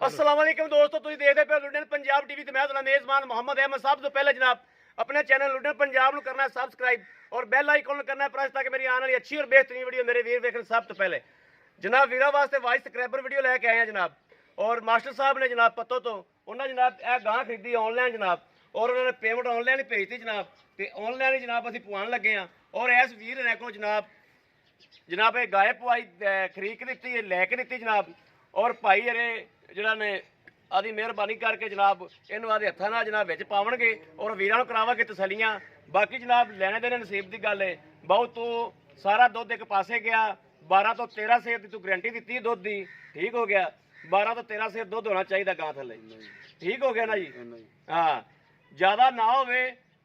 अस्सलाम वालेकुम दोस्तों, तुसीं देखदे पे लुधियाना पंजाब टीवी ते मैं तुहाडा मेज़बान मोहम्मद अहमद। सब तो पहले जनाब अपने चैनल लुधियाना पंजाब नूं करना है सबसक्राइब और बैल आइकन करना है प्रेस ताकि मेरी आने वाली अच्छी और बेहतरीन वीडियो मेरे वीर देखने सब तो पहले। जनाब वीरा वास्ते वाइस स्क्रैबर वीडियो लैके आए हैं जनाब, और मास्टर साहब ने जनाब पत्तों तो उन्होंने जनाब यह गां खरीदी ऑनलाइन जनाब, और उन्होंने पेमेंट ऑनलाइन ही भेजती जनाब, तो ऑनलाइन ही जनाब असीं पवान लगे हाँ। और इस वीर ने को जनाब ये गाय पवाई खरीद के दी लैके दी जनाब, और भाई अरे जिन्हों ने आदि मेहरबानी करके जनाब इन आदि हथा ना जनाब बिच पावणगे और वीरां नूं करावांगे तसलियां। बाकी जनाब लैने देने नसीब की गल है। बहुत तो सारा दुध एक पासे गया, 12 तो 13 सेर की तू गारंटी दी दुध की, ठीक हो गया। 12 तो 13 सेर दुध होना चाहिए गां थले, ठीक हो गया ना जी। हाँ ज़्यादा ना हो,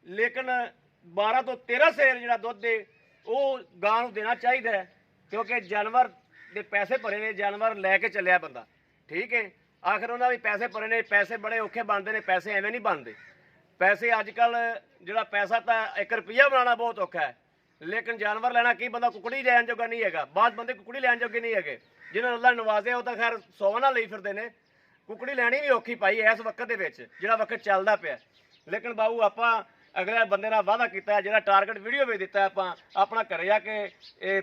लेकिन 12 तो 13 सेर जो दुध दे वो गां नूं देना चाहिए, क्योंकि जानवर के पैसे भरे ने, जानवर लैके चलिया बंदा, ठीक है। आखिर उन्होंने भी पैसे भरे ने, पैसे बड़े औखे बनते हैं, पैसे एवं नहीं बनते। पैसे अजकल जो पैसा तो 1 रुपया बनाना बहुत औखा है, लेकिन जानवर लेना की बंदा कुकड़ी लैन जोगा नहीं है। बाद बंदे कुकड़ी लैन जोगे नहीं है, जिन्होंने अल्लाह नवाजे वो तो खैर 100 ना ले फिरते हैं। कुकड़ी लैनी भी औखी पाई इस वक्त जो वक्त चलता पाया। लेकिन बाबू आप अगले बंदे नाल वादा किया, जो टारगेट वीडियो भी दिता आप अपना घर जाके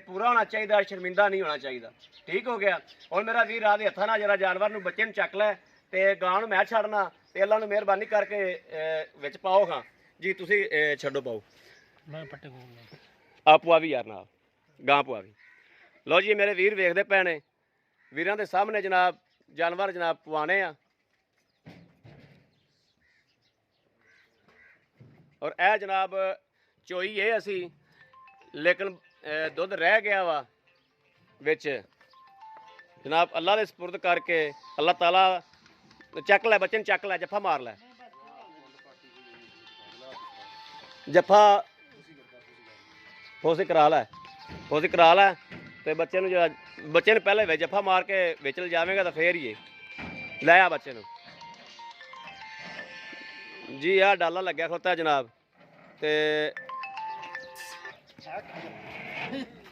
पूरा होना चाहिए, शर्मिंदा नहीं होना चाहिए, ठीक हो गया। और मेरा वीर आदि हथा ना जरा जानवर नूं बच्चे चक लै तो गां नूं मैं छड़ना, तो अल्लाह नूं मेहरबानी करके विच पाओ। हाँ जी तुसीं छड्डो पाओ, आप पुआ भी यार नाल गां पुआ भी। लो जी मेरे वीर वेखदे पे ने, वीरां दे सामने जनाब जानवर जनाब पवाने आ। और यह जनाब चोई है असी, लेकिन दुध रह गया वा विच जनाब, अल्लाह दे सपुर्द करके अल्लाह ताला चक लै बच्चे चक लै, जफा मार लै, जफा फोसी करा लै, फोसी करा लै। तो बच्चे ने पहले जफा मार के विच ले जावेगा तो फिर ही लै आ बच्चे नूं जी। आ डाला लग्या खोता जनाब, ते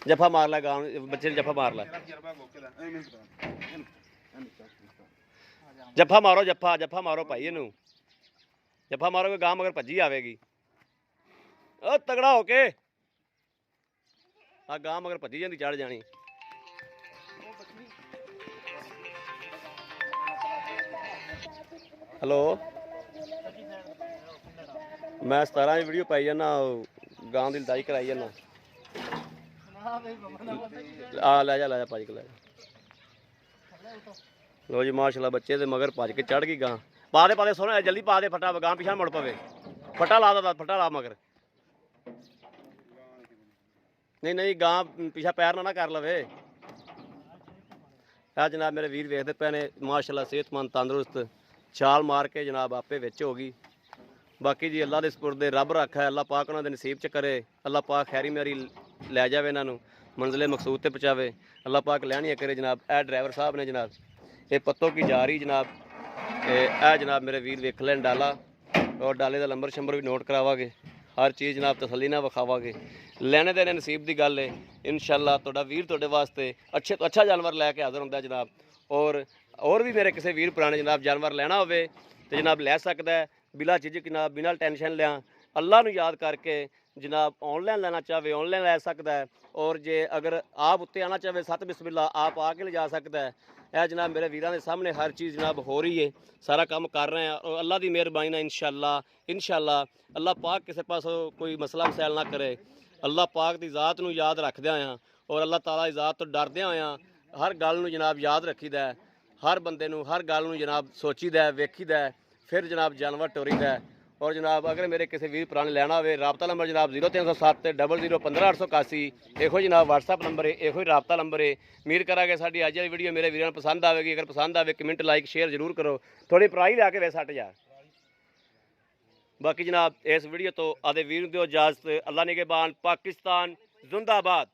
जफा मार लै गां, बच्चे ने जफा मार लै, जफा मारो, जफा जफा मारो भाई, इनू जफा मारोगे गां मगर भजी आवेगी। ओ तगड़ा होके आ गां मगर भजी जाती, चढ़ जानी। हेलो मैं 17 की वीडियो पाई जाना, गां की लदाई कराई जाना। लै जा भज के लै जा। लो जी माशाल्लाह बच्चे दे मगर भज के चढ़ गई गां। पा दे सोना जल्दी पा दे, फटा गां पिछा मुड़ पवे, फटा ला दा, फटा ला मगर नहीं गां पिछा पैर ना कर लवे। आ जनाब मेरे वीर वेखदे पे ने माशाल्लाह सेहतमंद तंदुरुस्त छाल मार के जनाब आपे विच हो गई। बाकी जी अल्लाह दे सपुर्द रब रखा है, अल्लाह पाक उन्हां दे नसीब च करे, अल्लाह पाक खैरी मेरी लै जावे, इन्हां नूं मंजिले मकसूद ते पहुँचावे, अल्लाह पाक लैनियां करे जनाब। ए ड्राइवर साहब ने जनाब ये पत्तों की जा रही जनाब, ए जनाब मेरे वीर वेख लैन डाला, और डाले का नंबर शंबर भी नोट करावागे, हर चीज़ जनाब तसल्ली ना विखावागे। लैने देने नसीब की गल है, इंशाअल्लाह तुहाडा वीर तुहाडे वास्ते अच्छे तो अच्छा जानवर लैके हाज़र होंदा जनाब। और भी मेरे किसी वीर पुराने जनाब जानवर लैना होवे तो जनाब लै सकदा है बिला झिझक जनाब, बिना टेंशन लिया अल्लाह नूं याद करके जनाब ऑनलाइन लेना चाहे ऑनलाइन लै सकता है, और जे अगर आप उत्ते आना चाहे सत बिस्मिल्ला आप आके ले जा सकता है। यह जनाब मेरे वीरां दे सामने हर चीज़ जनाब हो रही है, सारा काम कर रहे हैं, और अल्लाह की मेहरबानी ना इंशाअल्लाह अल्लाह पाक किसी पासों कोई मसला मसैल ना करे। अल्लाह पाक की ज़ात नूं याद रखदे आया, और अल्लाह ताला की ज़ात तो डरदे आया हर गल नूं जनाब याद रखीदा है, हर बंदे नूं हर गल नूं जनाब सोचीदा है, वेखीदा है, फिर जनाब जानवर टोरीदा है। और जनाब अगर मेरे किसी वीर पुराने लैना हो, राबता नंबर जनाब 0307 00 15 881, यो जनाब व्हाट्सअप नंबर है, यो राबता नंबर है। उम्मीद करा कि साडी अज वाली वीडियो मेरे वीरों को पसंद आएगी। अगर पसंद आए कमेंट लाइक शेयर जरूर करो, थोड़ी प्राइस लैके वे 60,000। बाकी जनाब इस वीडियो तो आदे वीर दो इजाजत, अल्लाह निगहबान, पाकिस्तान जिंदाबाद।